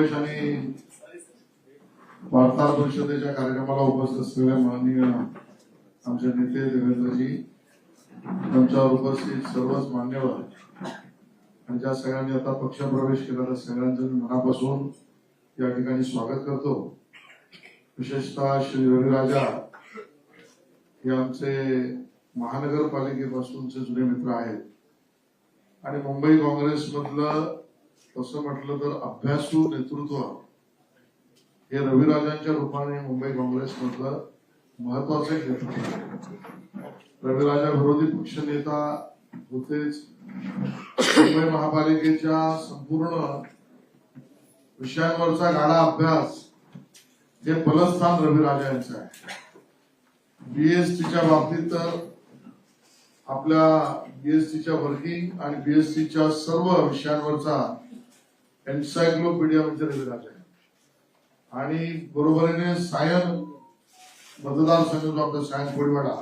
समावेश आणि वार्ताहर परिषदेच्या कार्यक्रमाला उपस्थित असलेल्या माननीय आमचे नेते देवेंद्रजी, त्यांच्यावर उपस्थित सर्वच मान्यवर आणि ज्या सगळ्यांनी आता पक्षप्रवेश केला त्या सगळ्यांचं मी मनापासून या ठिकाणी स्वागत करतो। विशेषतः श्री रविराजा हे आमचे महानगरपालिकेपासूनचे जुने मित्र आहेत आणि मुंबई काँग्रेसमधलं तसं म्हटलं तर अभ्यासू नेतृत्व हे रविराजांच्या रूपाने मुंबई काँग्रेसमधलं महत्वाचं एक नेतृत्व आहे। रविराजा विरोधी पक्षनेता होतेच, मुंबई महापालिकेच्या संपूर्ण विषयांवरचा गाढा अभ्यास हे बलस्थान रविराजा यांचं आहे। बीएसटीच्या बाबतीत तर आपल्या बीएसटीच्या वर्किंग आणि बीएसटीच्या सर्व विषयांवरचा एन्सायक्लोपीडिया म्हणजे रविराजा आहे आणि बरोबरीने सायन मतदारसंघ जो आपला सायन कोळीवाडा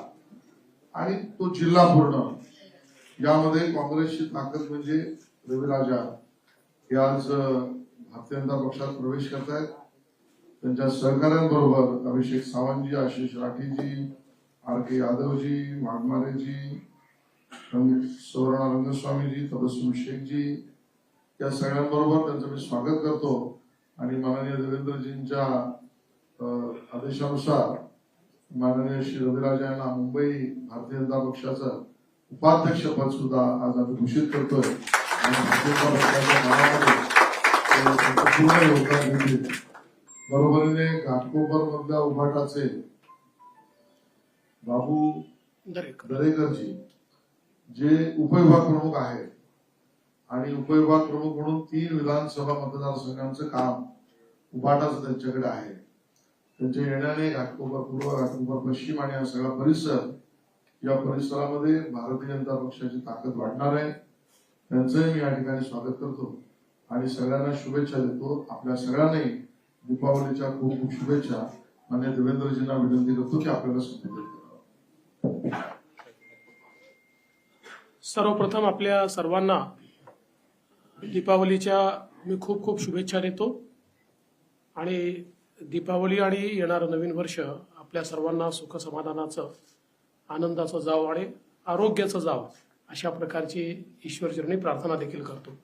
आणि तो जिल्हा पूर्ण यामध्ये काँग्रेसची ताकद म्हणजे रविराजा हे आज भारतीय जनता पक्षात प्रवेश करतायत। त्यांच्या सहकाऱ्यांबरोबर अभिषेक सावंतजी, आशिष राठीजी, आर के यादवजी, वाघमारेजी, सुवर्णा रंगस्वामीजी, तबस्सुम शेखजी या सगळ्यांबरोबर त्यांचं मी स्वागत करतो आणि माननीय देवेंद्रजींच्या आदेशानुसार माननीय श्री रविराजा यांना मुंबई भारतीय जनता पक्षाचं उपाध्यक्ष पद सुद्धा आज आम्ही घोषित करतोय आणि भारतीय जनता पक्षाच्या नावामध्ये पूर्ण योगदान देतील। बरोबरीने घाटकोपर मधल्या उभाटाचे बाबू दरेकरजी जे उपविभाग प्रमुख आहेत आणि उपविभाग प्रमुख म्हणून 3 विधानसभा मतदारसंघांचं काम उभाटाचं त्यांच्याकडे आहे। त्यांच्या येण्याने घाटकोपर पूर्व, घाटकोपर पश्चिम आणि हा सगळा परिसर, या परिसरामध्ये भारतीय जनता पक्षाची ताकद वाढणार आहे। त्यांचंही मी या ठिकाणी स्वागत करतो आणि सगळ्यांना शुभेच्छा देतो। आपल्या सगळ्यांनाही दीपावलीच्या खूप खूप शुभेच्छा। माननीय देवेंद्रजींना विनंती करतो की आपल्याला संबोधित करावं। सर्वप्रथम आपल्या सर्वांना दीपावलीच्या मी खूप खूप शुभेच्छा देतो आणि दीपावली आणि येणारं नवीन वर्ष आपल्या सर्वांना सुख समाधानाचं, आनंदाचं जावं आणि आरोग्याचं जावं अशा प्रकारची ईश्वरचरणी प्रार्थना देखील करतो।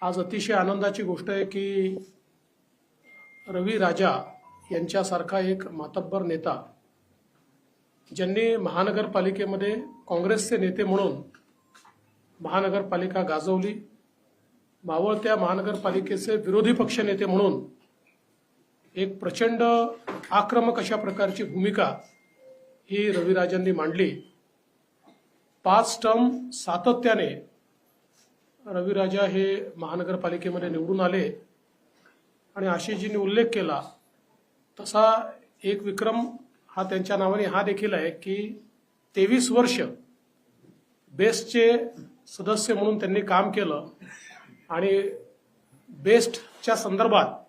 आज अतिशय आनंदाची गोष्ट आहे की रवी राजा यांच्यासारखा एक मातब्बर नेता, ज्यांनी महानगरपालिकेमध्ये काँग्रेसचे नेते म्हणून महानगरपालिका गाजवली, मावळत्या महानगरपालिकेचे विरोधी पक्ष नेते म्हणून एक प्रचंड आक्रमक अशा प्रकारची भूमिका ही रविराजांनी मांडली। 5 टर्म सातत्याने रविराजा हे महानगरपालिकेमध्ये निवडून आले आणि आशिषजींनी उल्लेख केला तसा एक विक्रम हा त्यांच्या नावाने हा देखील आहे की 23 वर्ष बेस्टचे सदस्य म्हणून त्यांनी काम केलं आणि बेस्टच्या संदर्भात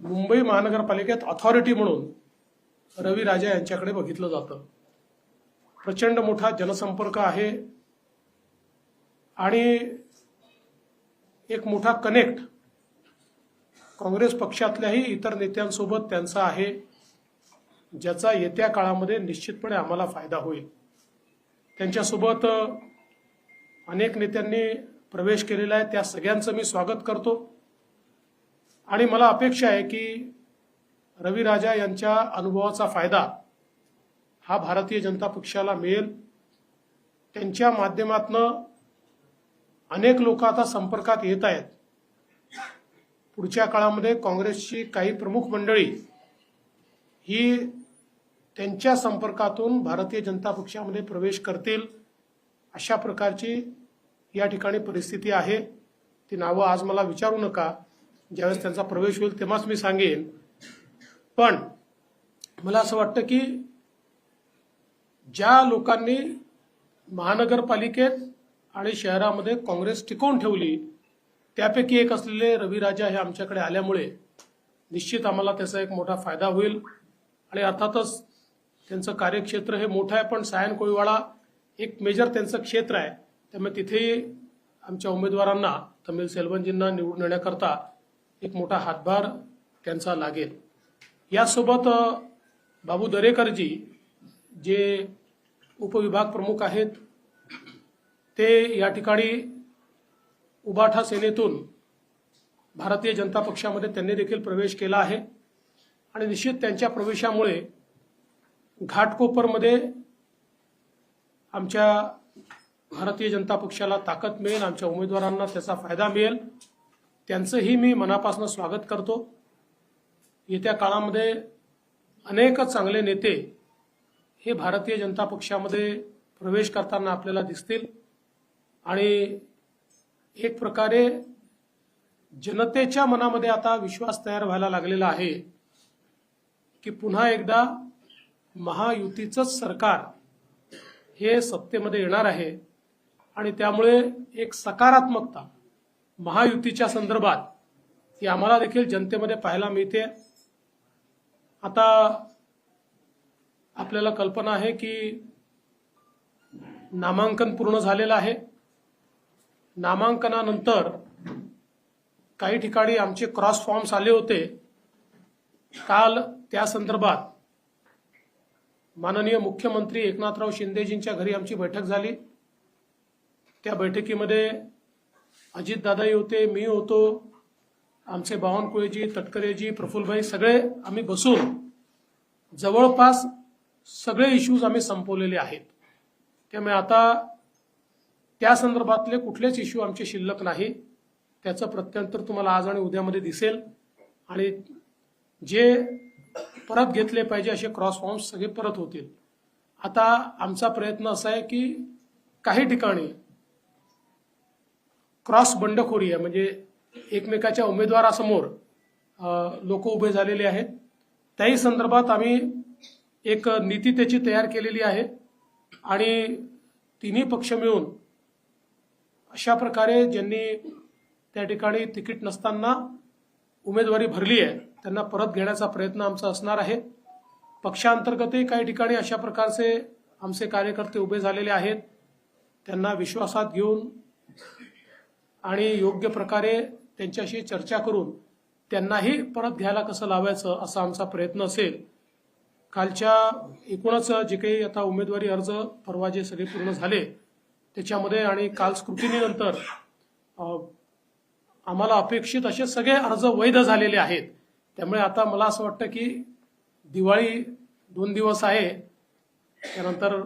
मुंबई महानगरपालिकेत ऑथॉरिटी म्हणून रविराजा यांच्याकडे बघितलं जातं। प्रचंड मोठा जनसंपर्क आहे आणि एक मोठा कनेक्ट काँग्रेस पक्षातल्याही इतर नेत्यांसोबत त्यांचा आहे, ज्याचा येत्या काळामध्ये निश्चितपणे आम्हाला फायदा होईल। त्यांच्यासोबत अनेक नेत्यांनी प्रवेश केलेला आहे, त्या सगळ्यांचं मी स्वागत करतो आणि मला अपेक्षा आहे की रविराजा यांच्या अनुभवाचा फायदा हा भारतीय जनता पक्षाला मिळेल। त्यांच्या माध्यमातून अनेक लोक आता संपर्कात येत आहेत। पुढच्या काळामध्ये काँग्रेसची काही प्रमुख मंडळी ही त्यांच्या संपर्कातून भारतीय जनता पक्षामध्ये प्रवेश करतील अशा प्रकारची या ठिकाणी परिस्थिती आहे। ती नावं आज मला विचारू नका, ज्यावेळेस त्यांचा प्रवेश होईल तेव्हाच मी सांगेन। पण मला असं वाटतं की ज्या लोकांनी महानगरपालिकेत आणि शहरामध्ये काँग्रेस टिकवून ठेवली त्यापैकी एक असलेले रविराजा हे आमच्याकडे आल्यामुळे निश्चित आम्हाला त्याचा एक मोठा फायदा होईल आणि अर्थातच त्यांचं कार्यक्षेत्र हे मोठं आहे, पण सायन कोळीवाडा एक मेजर त्यांचं क्षेत्र आहे, त्यामुळे तिथेही आमच्या उमेदवारांना तमिल सेल्वनजींना निवडून येण्याकरता एक मोठा हातभार त्यांचा लागेल. यासोबत बाबू दरेकरजी जे उपविभाग प्रमुख आहेत ते या ठिकाणी उबाठा सेनेतून भारतीय जनता पक्षामध्ये त्यांनी देखील प्रवेश केला आहे आणि निश्चित त्यांच्या प्रवेशामुळे घाटकोपरमध्ये आमच्या भारतीय जनता पक्षाला ताकद मिळेल, आमच्या उमेदवारांना त्याचा फायदा मिळेल. त्यांचंही मी मनापासून स्वागत करतो. येत्या काळामध्ये अनेक चांगले नेते हे भारतीय जनता पक्षामध्ये प्रवेश करताना आपल्याला दिसतील आणि एक प्रकारे जनतेच्या मनामध्ये आता विश्वास तयार व्हायला लागलेला आहे की पुन्हा एकदा महायुतीचंच सरकार हे सत्तेमध्ये येणार आहे आणि त्यामुळे एक सकारात्मकता महायुतीच्या संदर्भात ही आम्हाला देखील जनतेमध्ये पाहायला मिळते. आता आपल्याला कल्पना आहे की नामांकन पूर्ण झालेलं आहे. नामांकनानंतर काही ठिकाणी आमचे क्रॉस फॉर्म्स आले होते. काल त्या संदर्भात माननीय मुख्यमंत्री एकनाथराव शिंदेजींच्या घरी आमची बैठक झाली. त्या बैठकीमध्ये अजितदादाही होते, मी होतो, आमचे बावनकुळेजी, तटकरेजी, प्रफुल्लभाई सगळे आम्ही बसून जवळपास सगळे इश्यूज आम्ही संपवलेले आहेत. त्यामुळे आता त्या संदर्भातले कुठलेच इश्यू आमचे शिल्लक नाही. त्याचं प्रत्यंतर तुम्हाला आज आणि उद्यामध्ये दिसेल आणि जे परत घेतले पाहिजे असे क्रॉस फॉर्म्स सगळे परत होतील. आता आमचा प्रयत्न असा आहे की काही ठिकाणी क्रॉस बंडखोरी आहे, म्हणजे एकमेकाच्या उमेदवारासमोर लोक उभे झालेले आहेत. त्याही संदर्भात आम्ही एक नीती त्याची तयार केलेली आहे आणि तिन्ही पक्ष मिळून अशा प्रकारे ज्यांनी त्या ठिकाणी तिकीट नसताना उमेदवारी भरली आहे त्यांना परत घेण्याचा प्रयत्न आमचा असणार आहे. पक्षांतर्गतही काही ठिकाणी अशा प्रकारचे आमचे कार्यकर्ते उभे झालेले आहेत. त्यांना विश्वासात घेऊन आणि योग्य प्रकारे त्यांच्याशी चर्चा करून त्यांनाही परत घ्यायला कसं लावायचं असा आमचा प्रयत्न असेल. कालच्या एकूणच जे काही आता उमेदवारी अर्ज परवा जे सगळे पूर्ण झाले त्याच्यामध्ये आणि काल स्क्रुटिनीनंतर आम्हाला अपेक्षित असे सगळे अर्ज वैध झालेले आहेत. त्यामुळे आता मला असं वाटतं की दिवाळी 2 दिवस आहे, त्यानंतर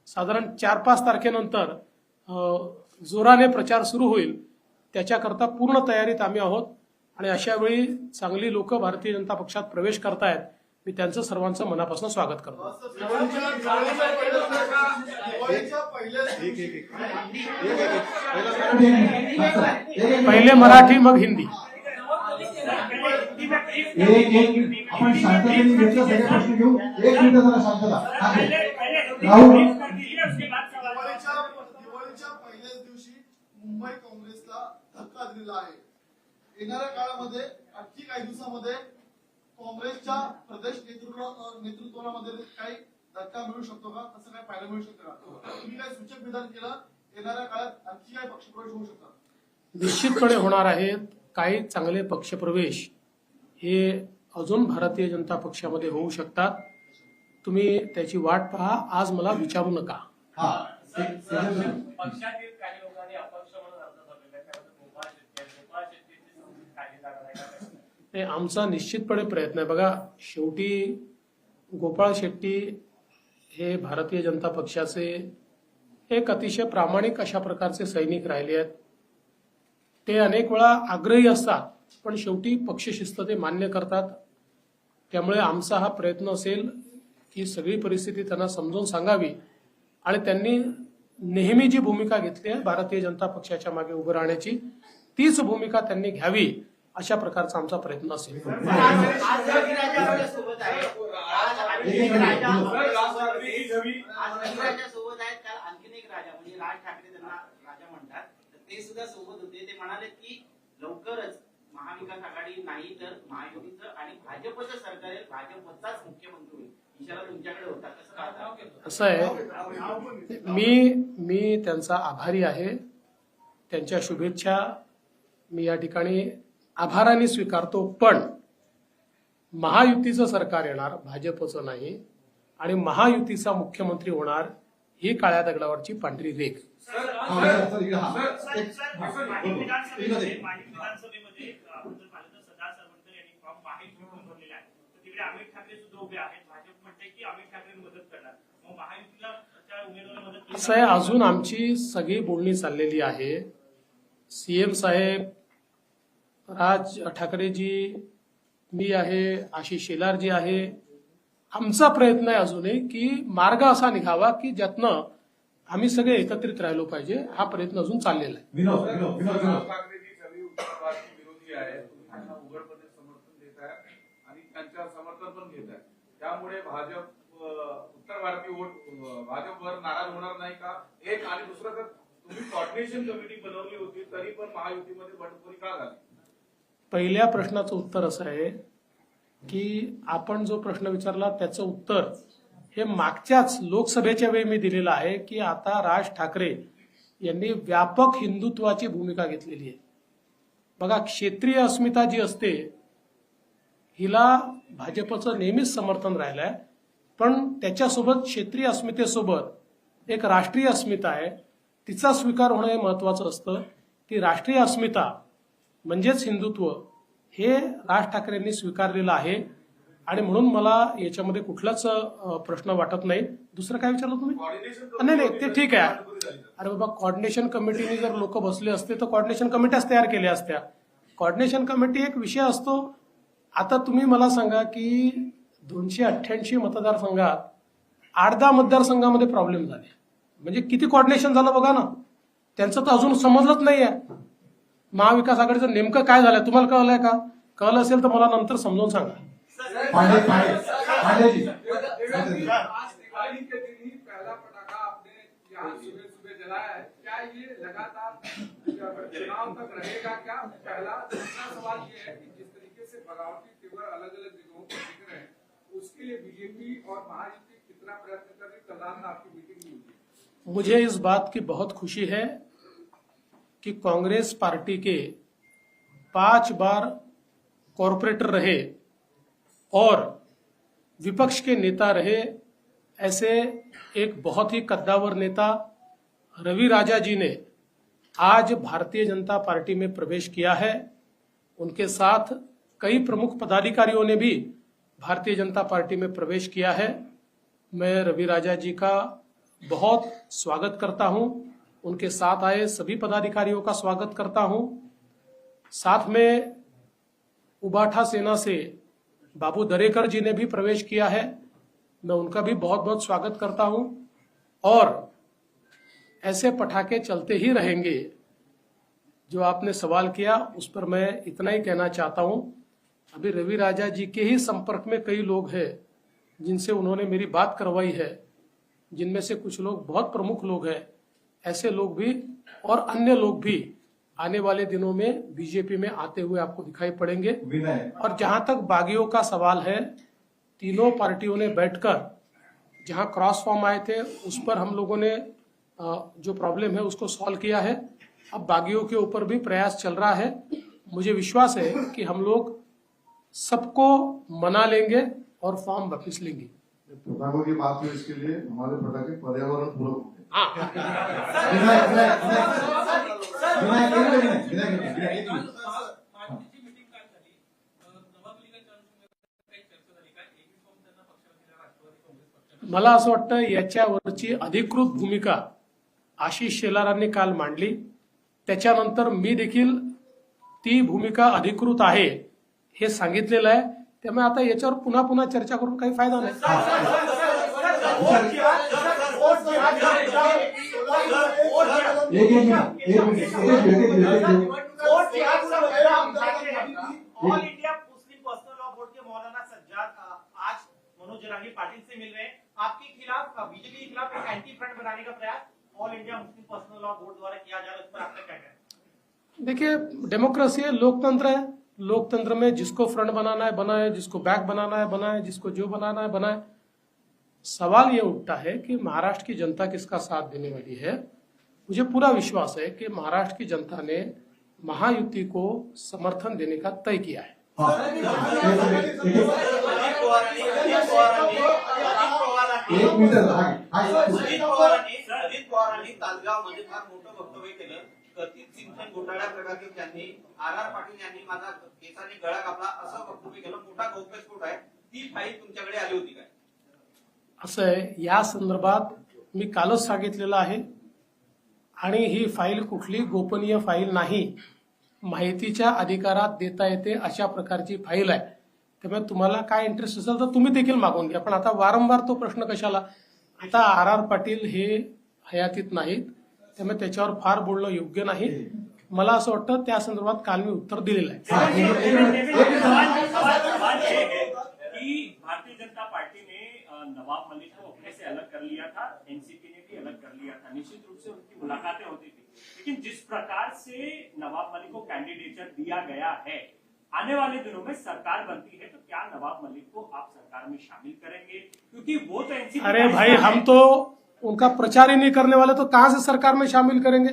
साधारण 4-5 तारखेनंतर जोराने प्रचार सुरू होईल. त्याच्याकरता पूर्ण तयारीत आम्ही आहोत आणि अशा वेळी चांगली लोक भारतीय जनता पक्षात प्रवेश करतायत. मी त्यांचं सर्वांचं मनापासून स्वागत करतो. पहिले मराठी मग हिंदी. आपण शांततेने घेतलं सगळे प्रश्न घेऊ. 1 मिनिट जरा शांतता. राहुल दिवाळीच्या पहिल्याच दिवशी मुंबई काँग्रेसला धक्का दिलेला आहे. येणाऱ्या काळामध्ये आणखी काही दिवसामध्ये काँग्रेसच्या प्रदेश नेतृत्वामध्ये काही धक्का मिळू शकतो का? असं काय पाहायला मिळू शकतं का? तुम्ही काय सूचक विधान केलं? येणाऱ्या काळात आणखी काय पक्षप्रवेश होऊ शकतात? निश्चितपणे होणार आहेत. काही चांगले पक्षप्रवेश हे अजून भारतीय जनता पक्षामध्ये होऊ शकतात. तुम्ही त्याची वाट पहा. आज मला विचारू नका. पक्षातील काही लोकांनी अपक्ष म्हणून अर्ज भरलेला आहे. त्यामध्ये गोपाळ शेट्टी काही जागा नाही. नाही, आमचा निश्चितपणे प्रयत्न आहे. बघा, शेवटी गोपाळ शेट्टी हे भारतीय जनता पक्षाचे एक अतिशय प्रामाणिक अशा प्रकारचे सैनिक राहिले आहेत. ते अनेक वेळा आग्रही असतात पण शेवटी पक्षशिस्त ते मान्य करतात. त्यामुळे आमचा हा प्रयत्न असेल की सगळी परिस्थिती त्यांना समजून सांगावी आणि त्यांनी नेहमी जी भूमिका घेतली आहे भारतीय जनता पक्षाच्या मागे उभं राहण्याची, तीच भूमिका त्यांनी घ्यावी अशा प्रकारचा आमचा प्रयत्न असेल. ते सुद्धा सोबत होते. ते म्हणाले की लवकरच महाविकास आघाडी नाही तर महायुतीचं आणि भाजपचं सरकार आहे, भाजपचाच मुख्यमंत्री होईल. इशारा तुमच्याकडे होता. कसं पाहता? असं आहे, मी त्यांचा आभारी आहे. त्यांच्या शुभेच्छा मी या ठिकाणी आभाराने स्वीकारतो. पण महायुतीचं सरकार येणार, भाजपचं नाही, आणि महायुतीचा मुख्यमंत्री होणार ही काळ्या दगडावरची पांढरी रेख. माजी विधानसभेमध्ये आपण जर पाहिलं तर सरदार सावंत यांनी फॉर्म महायुतीकडून भरलेला आहे. तर तिकडे अमित ठाकरे सुद्धा उभे आहेत. भाजप म्हणते की अमित ठाकरे मदत करणार. मग महायुतीला त्या उमेदवाराला मदत केली असं आहे, अजून आमची सगळी बोलणी चाललेली आहे. सीएम साहेब, राज ठाकरेजी, मी आहे, आशिष शेलारजी आहे. आमचा प्रयत्न आहे अजूनही की मार्ग असा निघावा की ज्यातनं आम्ही सगळे एकत्रित राहिलो पाहिजे. हा प्रयत्न अजून चाललेला आहे. विनोद ठाकरेजी सगळी उत्तरवादी विरोधी आहे, तुम्ही त्यांना उघडपणे समर्थन देत आहे आणि त्यांच्या समर्थन पण घेत आहे. त्यामुळे भाजप उत्तर भारतीय वोट भाजपवर नाराज होणार नाही का? एक. आणि दुसरं, तर तुम्ही कोऑर्डिनेशन कमिटी बनवली होती तरी पण महायुतीमध्ये बंडखोरी का झाली? पहिल्या प्रश्नाचं उत्तर असं आहे की आपण जो प्रश्न विचारला त्याचं उत्तर हे मागच्याच लोकसभेच्या वेळी मी दिलेलं आहे की आता राज ठाकरे यांनी व्यापक हिंदुत्वाची भूमिका घेतलेली आहे. बघा, क्षेत्रीय अस्मिता जी असते हिला भाजपचं नेहमीच समर्थन राहिलं आहे, पण त्याच्यासोबत क्षेत्रीय अस्मितेसोबत एक राष्ट्रीय अस्मिता आहे, तिचा स्वीकार होणं हे महत्वाचं असतं. ती राष्ट्रीय अस्मिता म्हणजेच हिंदुत्व हे राज ठाकरेंनी स्वीकारलेलं आहे आणि म्हणून मला याच्यामध्ये कुठलाच प्रश्न वाटत नाही. दुसरं काय विचारलं तुम्ही? नाही, ते ठीक आहे. अरे बाबा, कोऑर्डिनेशन कमिटीने जर लोक बसले असते तर कोऑर्डिनेशन कमिट्याच तयार केल्या असत्या. कोऑर्डिनेशन कमिटी एक विषय असतो. आता तुम्ही मला सांगा की 288 मतदारसंघात 8-10 मतदारसंघामध्ये प्रॉब्लेम झाले, म्हणजे किती कोऑर्डिनेशन झालं बघा ना. त्यांचं तर अजून समजलंच नाहीये महाविकास आघाडीचं नेमकं काय झालंय. तुम्हाला कळलंय का? कळलं असेल तर मला नंतर समजावून सांगा. पांडेजी दिवाली के दिन ही पहला पटाखा आपने यहाँ सुबह सुबह जलाया है. क्या ये लगातार चुनाव तक रहेगा क्या? पहला. दूसरा सवाल ये है कि जिस तरीके से बगावती तेवर अलग अलग जगहों पर दिख रहे हैं, उसके लिए बीजेपी और महायुति कितना प्रयत्न कर रही? कल रात में आपकी मीटिंग नहीं हुई. मुझे इस बात की बहुत खुशी है कि कांग्रेस पार्टी के 5 बार कॉरपोरेटर रहे और विपक्ष के नेता रहे ऐसे एक बहुत ही कद्दावर नेता रवि राजा जी ने आज भारतीय जनता पार्टी में प्रवेश किया है. उनके साथ कई प्रमुख पदाधिकारियों ने भी भारतीय जनता पार्टी में प्रवेश किया है. मैं रवि राजा जी का बहुत स्वागत करता हूं. उनके साथ आए सभी पदाधिकारियों का स्वागत करता हूं. साथ में उबाठा सेना से बाबू दरेकर जी ने भी प्रवेश किया है. मैं उनका भी बहुत बहुत स्वागत करता हूं और ऐसे पटाखे चलते ही रहेंगे. जो आपने सवाल किया उस पर मैं इतना ही कहना चाहता हूं. अभी रवि राजा जी के ही संपर्क में कई लोग हैं जिनसे उन्होंने मेरी बात करवाई है, जिनमें से कुछ लोग बहुत प्रमुख लोग हैं. ऐसे लोग भी और अन्य लोग भी आने वाले दिनों में बीजेपी में आते हुए आपको दिखाई पड़ेंगे. और जहां तक बागियों का सवाल है, तीनों पार्टियों ने बैठकर जहां क्रॉस फॉर्म आए थे उस पर हम लोगों ने जो प्रॉब्लम है उसको सॉल्व किया है. अब बागियों के ऊपर भी प्रयास चल रहा है. मुझे विश्वास है कि हम लोग सबको मना लेंगे और फॉर्म वापिस लेंगे. पटाखों की बात है, इसके लिए हमारे पटाखे पर्यावरण पूरक होंगे. मला असं वाटतं याच्यावरची अधिकृत भूमिका आशिष शेलारांनी काल मांडली. त्याच्यानंतर मी देखील ती भूमिका अधिकृत आहे हे सांगितलेलं आहे. त्यामुळे आता याच्यावर पुन्हा पुन्हा चर्चा करून काही फायदा नाही. All India Muslim Personal Law Board के मौलाना सज्जाद आज मनोज जरांगी पाटिल से मिल रहे हैं. आपके खिलाफ, बीजेपी के खिलाफ एक एंटी फ्रंट बनाने का प्रयास all India Muslim Personal Law board द्वारा किया जा रहा है, उस पर आपका क्या कहना है? देखिए, डेमोक्रेसी है, लोकतंत्र है. लोकतंत्र में जिसको फ्रंट बनाना है बनाए, जिसको बैक बनाना है बनाए, जिसको जो बनाना है बनाए. सवाल ये उठता है कि महाराष्ट्र की जनता किसका साथ देने वाली है. मुझे पूरा विश्वास है कि महाराष्ट्र की जनता ने महायुति को समर्थन देने का तय किया है। हाँ, एक मिनिट अजित पवारांनी तासगावमध्ये फार मोठं वक्तव्य केलं. कथित सिंचन घोटाळ्या प्रकरणी त्यांनी आर पाटील यांनी माझा केसाने गळा कापला असं वक्तव्य केलं. मोठा गौप्यस्फोट आहे. ती फाईल तुमच्याकडे आली होती काय? असं आहे, या संदर्भात मी कालच सांगितलेलं आहे आणि ही फाईल कुठली गोपनीय फाईल नाही, माहितीच्या अधिकारात देता येते अशा प्रकारची फाईल आहे. त्यामुळे तुम्हाला काय इंटरेस्ट असेल तर तुम्ही देखील मागून घ्या. पण आता वारंवार तो प्रश्न कशाला? आता आर पाटील हे हयातीत नाहीत, त्यामुळे त्याच्यावर फार बोलणं योग्य नाही. मला असं वाटतं त्या संदर्भात काल मी उत्तर दिलेलं आहे. कि भारतीय जनता पार्टी ने नवाब मलिक को अपने से अलग कर लिया था, एनसीपी ने भी अलग कर लिया था. निश्चित रूप से उनकी मुलाकातें होती थी, लेकिन जिस प्रकार से नवाब मलिक को कैंडिडेचर दिया गया है, आने वाले दिनों में सरकार बनती है तो क्या नवाब मलिक को आप सरकार में शामिल करेंगे? क्योंकि वो तो एनसीपी अरे भाई, हम तो उनका प्रचार ही नहीं करने वाले, तो कहां से सरकार में शामिल करेंगे?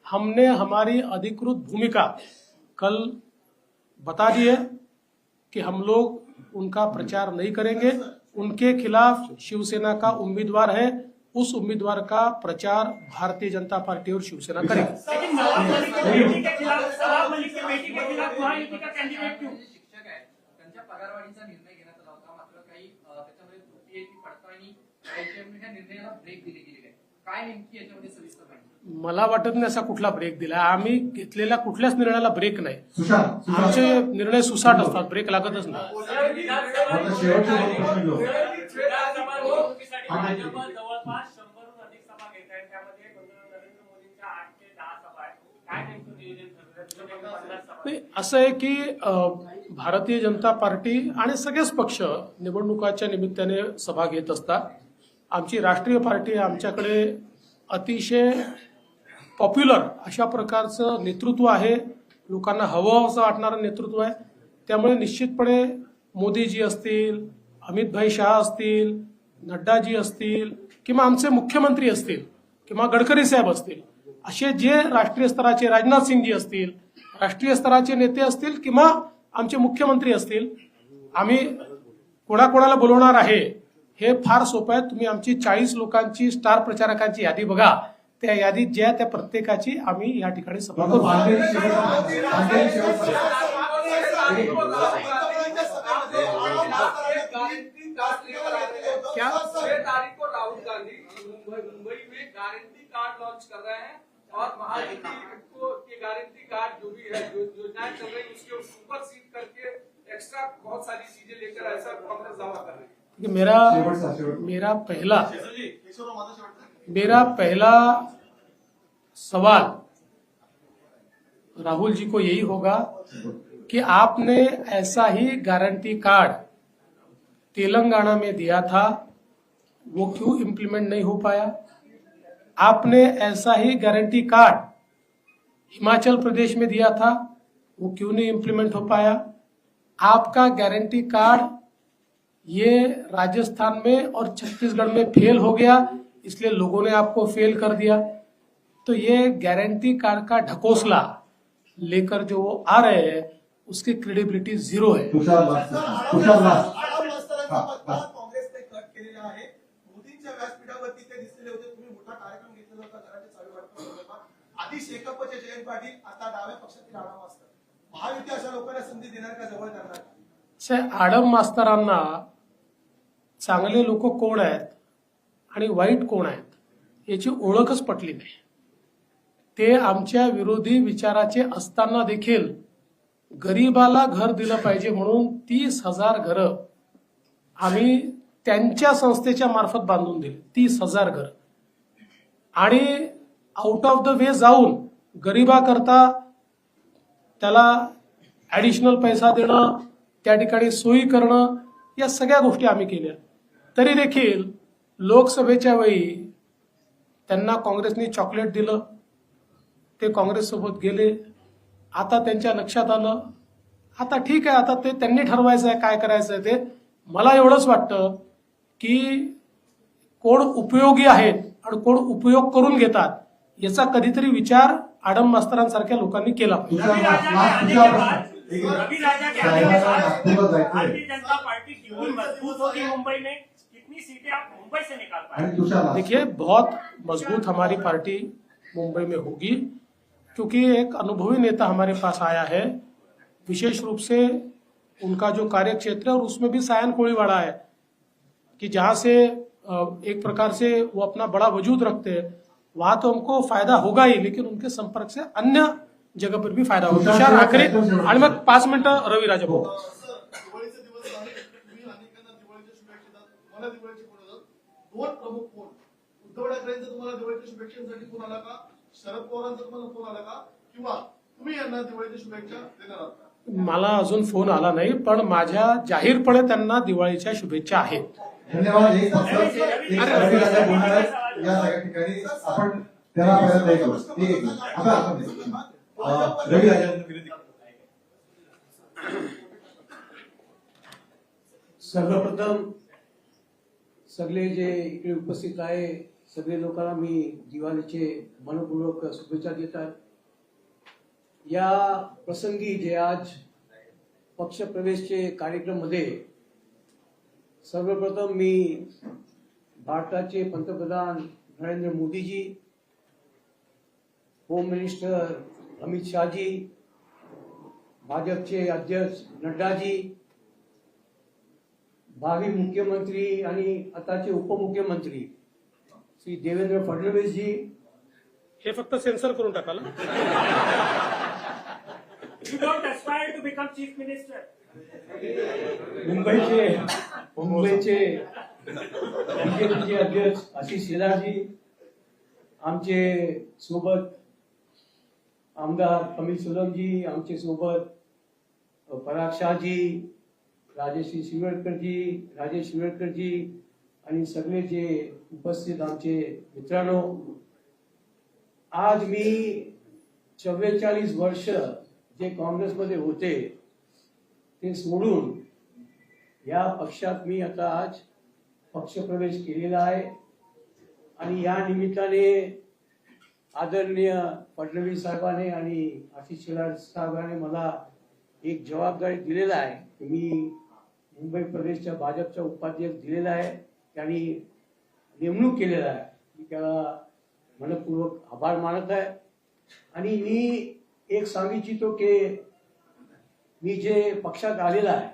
हमने हमारी अधिकृत भूमिका कल बता दी है कि हम लोग उनका प्रचार नहीं करेंगे. उनके खिलाफ शिवसेना का उम्मीदवार है, उस उम्मीदवार का प्रचार भारतीय जनता पार्टी और शिवसेना करेगी. लेकिन नवाब मलिक के बेटी के खिलाफ, नवाब मलिक के बेटी के खिलाफ महायुति का कैंडिडेट क्यों? शिक्षक आहे, त्यांच्या पगारवाढीचा निर्णय घेण्यात आला होता, मात्र काही त्याच्यामध्ये त्रुटी आहे, ती पडताळणी करायची आहे, म्हणून या निर्णयाला ब्रेक दिली गेली आहे. काय नेमकी याच्यामध्ये सविस्तर माहिती? मला वाटत नाही असा कुठला ब्रेक दिला. आम्ही घेतलेल्या कुठल्याच निर्णयाला ब्रेक नाही. सुशांत आमचे निर्णय सुसाट असतात, ब्रेक लागतच नाही. आता शेवटचे दोन प्रश्न घेऊ. भाजपा जवळपास 100हून अधिक सभा घेत आहे, त्यामध्ये नरेंद्र मोदींच्या 8 ते 10 सभा आहेत. काय नेमकं नियोजन ठरलं? 50 सभा. नाही, असं आहे की भारतीय जनता पार्टी आणि सगळेच पक्ष निवडणुकाच्या निमित्ताने सभा घेत असतात. आमची राष्ट्रीय पार्टी आमच्याकडे अतिशय पॉप्युलर अशा प्रकारचं नेतृत्व आहे, लोकांना हवं असं वाटणारं नेतृत्व आहे. त्यामुळे निश्चितपणे मोदीजी असतील, अमित भाई शहा असतील, नड्डाजी असतील किंवा आमचे मुख्यमंत्री असतील किंवा गडकरी साहेब असतील, असे जे राष्ट्रीय स्तराचे राजनाथ सिंगजी असतील, राष्ट्रीय स्तराचे नेते असतील किंवा आमचे मुख्यमंत्री असतील, आम्ही कोणाकोणाला बोलवणार आहे हे फार सोपं आहे. तुम्ही आमची 40 लोकांची स्टार प्रचारकांची यादी बघा, त्या यादीत ज्या त्या प्रत्येकाची आम्ही या ठिकाणी सभा करू. क्या 6 तारीख को राहुल गांधी मुंबई में गारंटी कार्ड लॉन्च कर रहे हैं और महायुति को ये गारंटी कार्ड जो भी है, जो योजनाएं चल रही है उसके सुपर सीड करके एक्स्ट्रा बहुत सारी चीजें लेकर ऐसा कांग्रेस दावा कर रही है. मेरा पहला सवाल राहुल जी को यही होगा कि आपने ऐसा ही गारंटी कार्ड तेलंगाना में दिया था, वो क्यों इम्प्लीमेंट नहीं हो पाया? आपने ऐसा ही गारंटी कार्ड हिमाचल प्रदेश में दिया था, वो क्यों नहीं इम्प्लीमेंट हो पाया? आपका गारंटी कार्ड ये राजस्थान में और छत्तीसगढ़ में फेल हो गया, इसलिए लोगों ने आपको फेल कर दिया. तो ये गारंटी कार्ड का ढकोसला लेकर जो वो आ रहे हैं उसकी क्रेडिबिलिटी 0 है. काँग्रेसने कट केलेला आहे. मोदींच्या व्यासपीठावरती ते दिसलेले होते. तुम्ही मोठा कार्यक्रम घेतलेला होता घराच्या चालू वाटपासंदर्भात. आधी शेकापचे जयंत पाटील, आता डाव्या पक्षातील आडम मास्तर. महायुती अशा लोकांना संधी देणार का, जवळ करणार? आडम मास्तरांना चांगले लोक कोण आहेत आणि वाईट कोण आहेत याची ओळखच पटली नाही. ते आमच्या विरोधी विचाराचे असताना देखील गरीबाला घर दिलं पाहिजे म्हणून 30,000 घरं आम्ही त्यांच्या संस्थेच्या मार्फत बांधून दिली. 30,000 घरं. आणि आउट ऑफ द वे जाऊन गरीबाकरता त्याला ऍडिशनल पैसा देणं, त्या ठिकाणी सोयी करणं, या सगळ्या गोष्टी आम्ही केल्या. तरी देखील लोकसभेच्या वेळी त्यांना काँग्रेसने चॉकलेट दिलं, ते काँग्रेससोबत गेले. आता त्यांच्या लक्षात आलं, आता ठीक आहे, आता ते त्यांनी ठरवायचं आहे काय करायचं आहे ते. मला एवढंच वाटतं की कोण उपयोगी आहेत आणि कोण उपयोग करून घेतात याचा कधीतरी विचार आडम मास्तरांसारख्या लोकांनी केला पाहिजे. तुषार रवि राजा लास्ट के तुझा आने के प्रश्न बाद ठीक आहे. रवि राजा के आने के साहेबांना बाद नागपूरला जायचंय. भारतीय जनता पार्टी क्यों मजबूत होगी मुंबई में? कितनी सीटें आप मुंबई से निकाल पाए? आणि तुषार देखिए, बहुत मजबूत हमारी पार्टी मुंबई में होगी, क्योंकि एक अनुभवी नेता हमारे पास आया है, विशेष रूप से उनका जो कार्य क्षेत्र है और उसमें भी सायन कोळीवाड़ा है कि जहां से एक प्रकार से वो अपना बड़ा वजूद रखते हैं, वहां तो हमको फायदा होगा ही, लेकिन उनके संपर्क से अन्य जगह पर भी फायदा होगा. तुषार आखरी आणि मग 5 मिनिटं रवी राजा बोलतो. दिवाळीचे दिवस आले, तुम्ही अनेकांना दिवाळीच्या शुभेच्छा देतात. तुम्हाला दिवाळीचे फोन येतात. दोन प्रमुख फोन, उद्धव ठाकरेंचा तुम्हाला दिवाळीच्या शुभेच्छांसाठी फोन आला का? शरद पवारांचा तुम्हाला फोन आला का? किंवा तुम्ही यांना दिवाळीच्या शुभेच्छा देणार आहात का? मला अजून फोन आला नाही, पण माझ्या जाहीरपणे त्यांना दिवाळीच्या शुभेच्छा आहेत. धन्यवाद. एक फक्त एक रवी राजा बोलणार आहेत या सगळ्या ठिकाणी आपण त्याला पहिल्यांदा हे करू. ठीक आहे. आता आपण रवी राजा सर्वप्रथम सगळे जे इकडे उपस्थित आहे सगळे लोकांना मी दिवाळीचे मनपूर्वक शुभेच्छा देतात. या प्रसंगी जे आज पक्षप्रवेशचे कार्यक्रममध्ये सर्वप्रथम मी भारताचे पंतप्रधान नरेंद्र मोदीजी, होम मिनिस्टर अमित शाहजी, भाजपचे अध्यक्ष नड्डाजी, भावी मुख्यमंत्री आणि आताचे उपमुख्यमंत्री श्री देवेंद्र फडणवीस जी, हे फक्त सेन्सर करून टाकाल. You don't aspire to become chief minister. मुंबईचे बीजेपीचे अध्यक्ष आशिष शेलारजी, आमचे सोबत आमदार कपिल सोलमजी, आमचे सोबत पराग शाहजी, राजेश शिरवडकरजी आणि सगळे जे उपस्थित आमचे मित्रांनो, आज मी 44 वर्ष जे काँग्रेसमध्ये होते ते सोडून या पक्षात मी आता आज पक्षप्रवेश केलेला आहे. आणि या निमित्ताने आदरणीय फडणवीस साहेबांनी आणि आशिष शेलार साहेबांनी मला एक जबाबदारी दिलेला आहे की मी मुंबई प्रदेशच्या भाजपचा उपाध्यक्ष दिलेला आहे. त्यांनी नेमणूक केलेला आहे. मी त्याला मनपूर्वक आभार मानत आहे. आणि मी एक सांगू इच्छितो की मी जे पक्षात आलेला आहे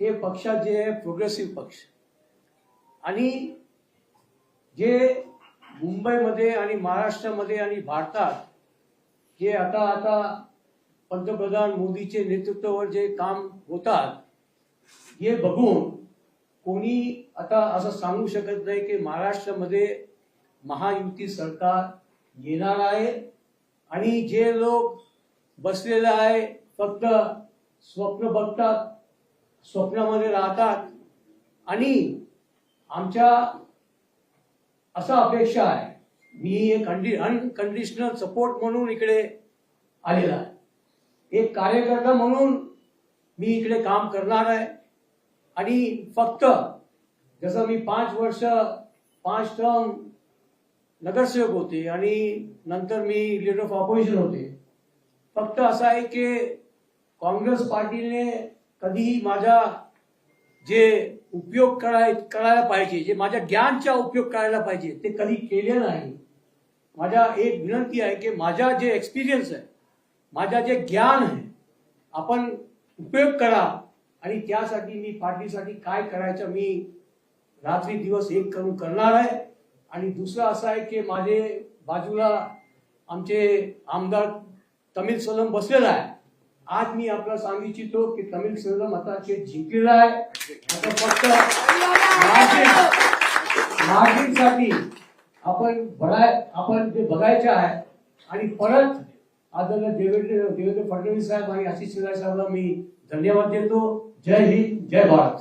ते पक्षात जे प्रोग्रेसिव्ह पक्ष आणि जे मुंबईमध्ये आणि महाराष्ट्रामध्ये आणि भारतात जे आता पंतप्रधान मोदीचे नेतृत्वावर जे काम होतात हे बघून कोणी आता असं सांगू शकत नाही की महाराष्ट्रामध्ये महायुती सरकार येणार आहे. आणि जे लोक बसलेले आहे फक्त स्वप्न बघतात, स्वप्नामध्ये राहतात. आणि आमच्या असा अपेक्षा आहे, मी एक अनकंडिशनल सपोर्ट म्हणून इकडे आलेला आहे. एक कार्यकर्ता म्हणून मी इकडे काम करणार आहे. आणि फक्त जसं मी 5 टर्म नगरसेवक होते आणि नंतर मी लीडर ऑफ ऑपोजिशन होते. फक्त असं आहे की काँग्रेस पार्टीने कधीही माझा जे उपयोग करायला पाहिजे, जे माझ्या ज्ञानचा उपयोग करायला पाहिजे ते कधी केले नाही. माझा एक विनंती आहे की माझा जे एक्सपिरियन्स आहे, माझा जे ज्ञान आहे, आपण उपयोग करा. आणि त्यासाठी मी पार्टीसाठी काय करायचं मी रात्री दिवस एक करून करणार आहे. आणि दुसरं असं आहे की माझे बाजूला आमचे आमदार कपिल सोलम बसलेला आहे. आज मी आपल्याला सांगू इच्छितो की कपिल सोलम आता जिंकलेला आहे. आता फक्त मार्जिनसाठी आपण ते बघायचे आहे. आणि परत आदरणीय देवेंद्र फडणवीस साहेब आणि आशिष शेलार साहेबांना मी धन्यवाद देतो. जय हिंद, जय भारत.